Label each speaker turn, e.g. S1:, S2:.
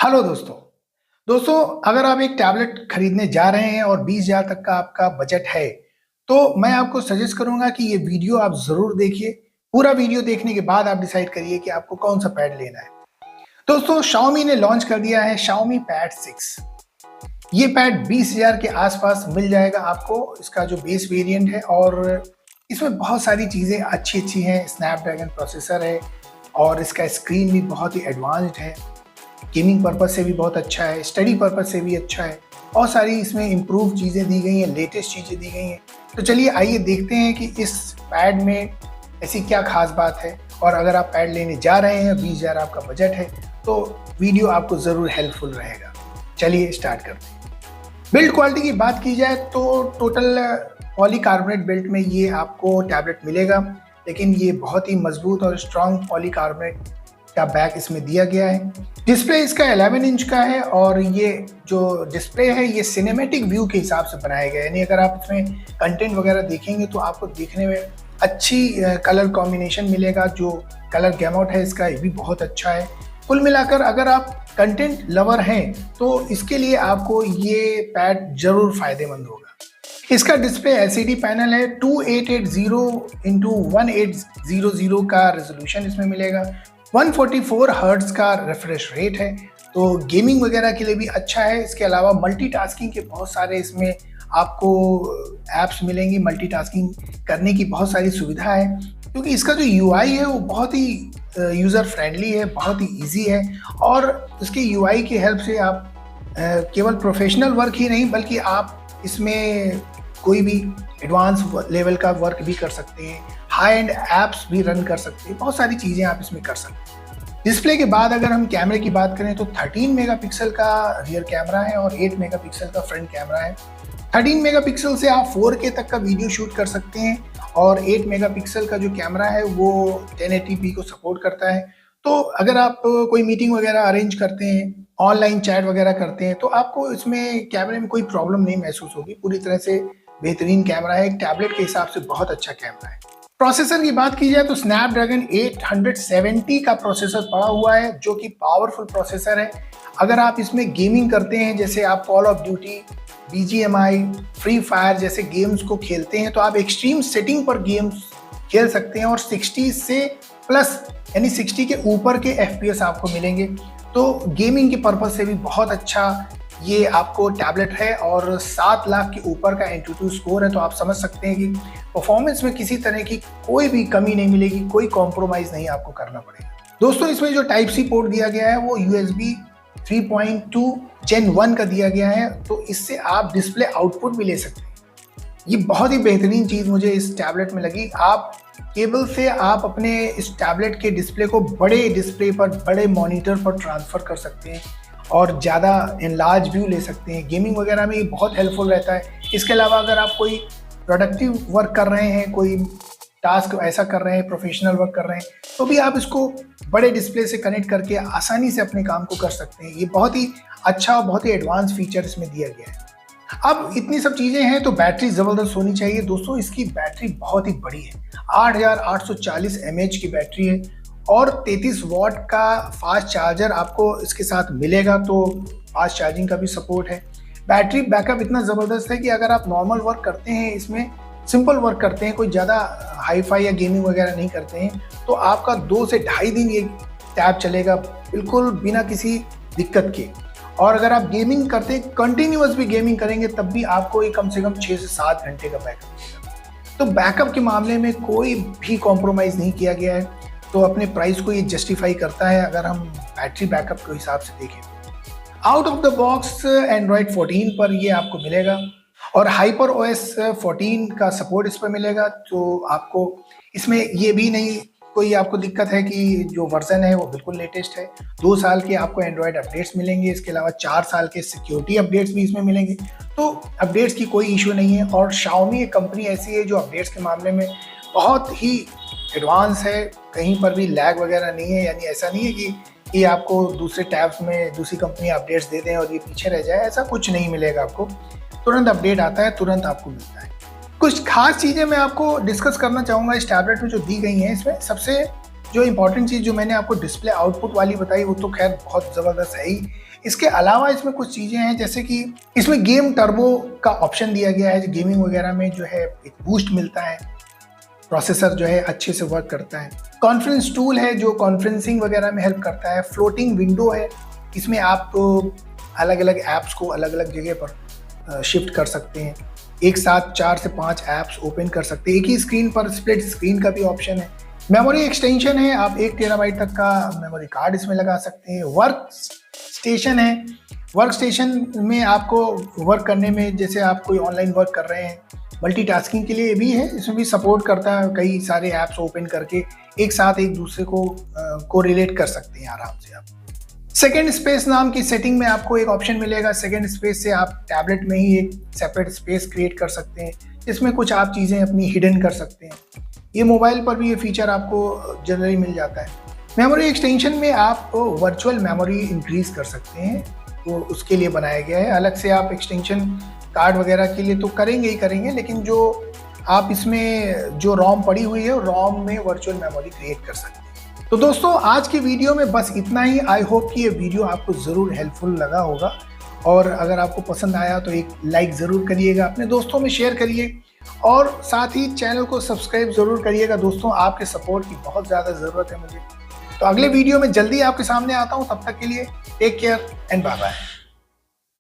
S1: Hello दोस्तों। अगर आप एक टैबलेट खरीदने जा रहे हैं और 20,000 तक का आपका बजट है, तो मैं आपको सजेस्ट करूँगा कि ये वीडियो आप ज़रूर देखिए। पूरा वीडियो देखने के बाद आप डिसाइड करिए कि आपको कौन-सा पैड लेना है। दोस्तों, Xiaomi ने लॉन्च कर दिया है Xiaomi Pad 6। ये पैड 20,000 के आसपास मिल जाएगा आपको, इसका जो बेस वेरिएंट है और इसमें बहुत सारी चीज़ें अच्छी-अच्छी हैं। स्नैपड्रैगन प्रोसेसर है और इसका स्क्रीन भी बहुत ही एडवांस्ड है। गेमिंग पर्पज़ से भी बहुत अच्छा है, स्टडी पर्पज़ से भी अच्छा है। बहुत सारी इसमें इम्प्रूव चीज़ें दी गई हैं, लेटेस्ट चीज़ें दी गई हैं। तो चलिए आइए देखते हैं कि इस पैड में ऐसी क्या ख़ास बात है, और अगर आप पैड लेने जा रहे हैं, 20,000 आपका बजट है, तो वीडियो आपको ज़रूर हेल्पफुल रहेगा। चलिए स्टार्ट करते हैं। बिल्ड क्वालिटी की बात की जाए तो टोटल पॉलीकार्बोनेट बिल्ट में ये आपको टैबलेट मिलेगा, लेकिन ये बहुत ही मजबूत और स्ट्रॉन्ग पॉलीकार्बोनेट का बैक इसमें दिया गया है। डिस्प्ले इसका 11 इंच का है और ये जो डिस्प्ले है ये सिनेमैटिक व्यू के हिसाब से बनाया गया है, यानी अगर आप इसमें कंटेंट वगैरह देखेंगे तो आपको देखने में अच्छी कलर कॉम्बिनेशन मिलेगा। जो कलर गैमआउट है इसका ये भी बहुत अच्छा है। कुल मिलाकर अगर आप कंटेंट लवर हैं तो इसके लिए आपको ये पैड जरूर फायदेमंद होगा। इसका डिस्प्ले एलसीडी पैनल है, 2880x1800 का रेजोल्यूशन इसमें मिलेगा। 144 हर्ट्ज का रिफ्रेश रेट है, तो गेमिंग वगैरह के लिए भी अच्छा है। इसके अलावा मल्टीटास्किंग के बहुत सारे इसमें आपको ऐप्स मिलेंगी। मल्टीटास्किंग करने की बहुत सारी सुविधा है, क्योंकि इसका जो यूआई है वो बहुत ही यूज़र फ्रेंडली है, बहुत ही इजी है। और इसके यूआई की हेल्प से आप केवल प्रोफेशनल वर्क ही नहीं बल्कि आप इसमें कोई भी एडवांस लेवल का वर्क भी कर सकते हैं, हाई एंड ऐप्स भी रन कर सकते हैं, बहुत सारी चीज़ें आप इसमें कर सकते हैं। डिस्प्ले के बाद अगर हम कैमरे की बात करें तो 13 मेगापिक्सल का रियर कैमरा है और 8 मेगापिक्सल का फ्रंट कैमरा है। 13 मेगापिक्सल से आप 4K तक का वीडियो शूट कर सकते हैं और 8 मेगापिक्सल का जो कैमरा है वो 1080p को सपोर्ट करता है। तो अगर आप कोई मीटिंग वगैरह अरेंज करते हैं, ऑनलाइन चैट वगैरह करते हैं, तो आपको इसमें कैमरे में कोई प्रॉब्लम नहीं महसूस होगी। पूरी तरह से बेहतरीन कैमरा है, एक टैबलेट के हिसाब से बहुत अच्छा कैमरा है। प्रोसेसर की बात की जाए तो स्नैपड्रैगन 870 का प्रोसेसर पड़ा हुआ है, जो कि पावरफुल प्रोसेसर है। अगर आप इसमें गेमिंग करते हैं, जैसे आप call of duty, BGMI, free fire जैसे गेम्स को खेलते हैं, तो आप एक्सट्रीम सेटिंग पर गेम्स खेल सकते हैं और 60 से प्लस यानी 60 के ऊपर के FPS आपको मिलेंगे। तो गेमिंग के पर्पज से भी बहुत अच्छा ये आपको टैबलेट है और 7 लाख के ऊपर का एंटूटू स्कोर है, तो आप समझ सकते हैं कि परफॉर्मेंस में किसी तरह की कोई भी कमी नहीं मिलेगी, कोई कॉम्प्रोमाइज़ नहीं आपको करना पड़ेगा। दोस्तों, इसमें जो टाइप सी पोर्ट दिया गया है वो USB 3.2 Gen 1 का दिया गया है, तो इससे आप डिस्प्ले आउटपुट भी ले सकते हैं। ये बहुत ही बेहतरीन चीज़ मुझे इस टैबलेट में लगी। आप केबल से आप अपने इस टैबलेट के डिस्प्ले को बड़े डिस्प्ले पर, बड़े मॉनिटर पर ट्रांसफ़र कर सकते हैं और ज़्यादा एनलार्ज व्यू ले सकते हैं। गेमिंग वगैरह में ये बहुत हेल्पफुल रहता है। इसके अलावा अगर आप कोई प्रोडक्टिव वर्क कर रहे हैं, कोई टास्क ऐसा कर रहे हैं, प्रोफेशनल वर्क कर रहे हैं, तो भी आप इसको बड़े डिस्प्ले से कनेक्ट करके आसानी से अपने काम को कर सकते हैं। ये बहुत ही अच्छा और बहुत ही एडवांस फीचर इसमें दिया गया है। अब इतनी सब चीज़ें हैं तो बैटरी ज़बरदस्त होनी चाहिए। दोस्तों, इसकी बैटरी बहुत ही बड़ी है, 8840 mAh की बैटरी है और 33 वॉट का फास्ट चार्जर आपको इसके साथ मिलेगा, तो फास्ट चार्जिंग का भी सपोर्ट है। बैटरी बैकअप इतना ज़बरदस्त है कि अगर आप नॉर्मल वर्क करते हैं, इसमें सिंपल वर्क करते हैं, कोई ज़्यादा हाई-फाई या गेमिंग वगैरह नहीं करते हैं, तो आपका 2 से ढाई दिन ये टैब चलेगा बिल्कुल बिना किसी दिक्कत के। और अगर आप गेमिंग करते हैं, कंटिन्यूअस भी गेमिंग करेंगे, तब भी आपको ये कम से कम 6 से 7 घंटे का बैकअप मिलेगा। तो बैकअप के मामले में कोई भी कॉम्प्रोमाइज़ नहीं किया गया है, तो अपने प्राइस को ये जस्टिफाई करता है अगर हम बैटरी बैकअप के हिसाब से देखें। Out of the box Android 14 पर ये आपको मिलेगा और HyperOS 14 का सपोर्ट इस पर मिलेगा। तो आपको इसमें ये भी नहीं कोई आपको दिक्कत है कि जो वर्जन है वो बिल्कुल लेटेस्ट है। 2 साल के आपको एंड्रॉयड अपडेट्स मिलेंगे, इसके अलावा 4 साल के सिक्योरिटी अपडेट्स भी इसमें मिलेंगे, तो अपडेट्स की कोई इशू नहीं है। और Xiaomi एक कंपनी ऐसी है जो अपडेट्स के मामले में बहुत ही एडवांस है, कहीं पर भी लैग वगैरह नहीं है। यानी ऐसा नहीं है कि आपको दूसरे टैब्स में दूसरी कंपनी अपडेट्स दे दें और ये पीछे रह जाए, ऐसा कुछ नहीं मिलेगा आपको। तुरंत अपडेट आता है, तुरंत आपको मिलता है। कुछ खास चीज़ें मैं आपको डिस्कस करना चाहूँगा इस टैबलेट में जो दी गई हैं। इसमें सबसे जो इंपॉर्टेंट चीज़ जो मैंने आपको डिस्प्ले आउटपुट वाली बताई वो तो खैर बहुत ज़बरदस्त है ही। इसके अलावा इसमें कुछ चीज़ें हैं, जैसे कि इसमें गेम टर्बो का ऑप्शन दिया गया है, जो गेमिंग वगैरह में जो है एक बूस्ट मिलता है, प्रोसेसर जो है अच्छे से वर्क करता है। कॉन्फ्रेंस टूल है जो कॉन्फ्रेंसिंग वगैरह में हेल्प करता है। फ्लोटिंग विंडो है, इसमें आप अलग अलग ऐप्स को अलग अलग जगह पर शिफ्ट कर सकते हैं। एक साथ 4 से 5 ऐप्स ओपन कर सकते हैं एक ही स्क्रीन पर। स्प्लिट स्क्रीन का भी ऑप्शन है। मेमोरी एक्सटेंशन है, आप 1 टेराबाइट तक का मेमोरी कार्ड इसमें लगा सकते हैं। वर्क स्टेशन है, वर्क स्टेशन में आपको वर्क करने में, जैसे आप कोई ऑनलाइन वर्क कर रहे हैं, मल्टीटास्किंग के लिए भी है, इसमें भी सपोर्ट करता है। कई सारे ऐप्स ओपन करके एक साथ एक दूसरे को रिलेट कर सकते हैं आराम से आप। सेकेंड स्पेस नाम की सेटिंग में आपको एक ऑप्शन मिलेगा। सेकेंड स्पेस से आप टैबलेट में ही एक सेपरेट स्पेस क्रिएट कर सकते हैं, जिसमें कुछ आप चीज़ें अपनी हिडन कर सकते हैं। ये मोबाइल पर भी ये फीचर आपको जनरली मिल जाता है। मेमोरी एक्सटेंशन में आप वर्चुअल मेमोरी इंक्रीज कर सकते हैं, तो उसके लिए बनाया गया है। अलग से आप एक्सटेंशन कार्ड वगैरह के लिए तो करेंगे ही करेंगे, लेकिन जो आप इसमें जो रोम पड़ी हुई है रोम में वर्चुअल मेमोरी क्रिएट कर सकते हैं। तो दोस्तों आज की वीडियो में बस इतना ही। आई होप कि ये वीडियो आपको ज़रूर हेल्पफुल लगा होगा, और अगर आपको पसंद आया तो एक लाइक ज़रूर करिएगा, अपने दोस्तों में शेयर करिए, और साथ ही चैनल को सब्सक्राइब ज़रूर करिएगा। दोस्तों आपके सपोर्ट की बहुत ज़्यादा ज़रूरत है मुझे। तो अगले वीडियो में जल्दी आपके सामने आता हूँ, तब तक के लिए take care and bye bye.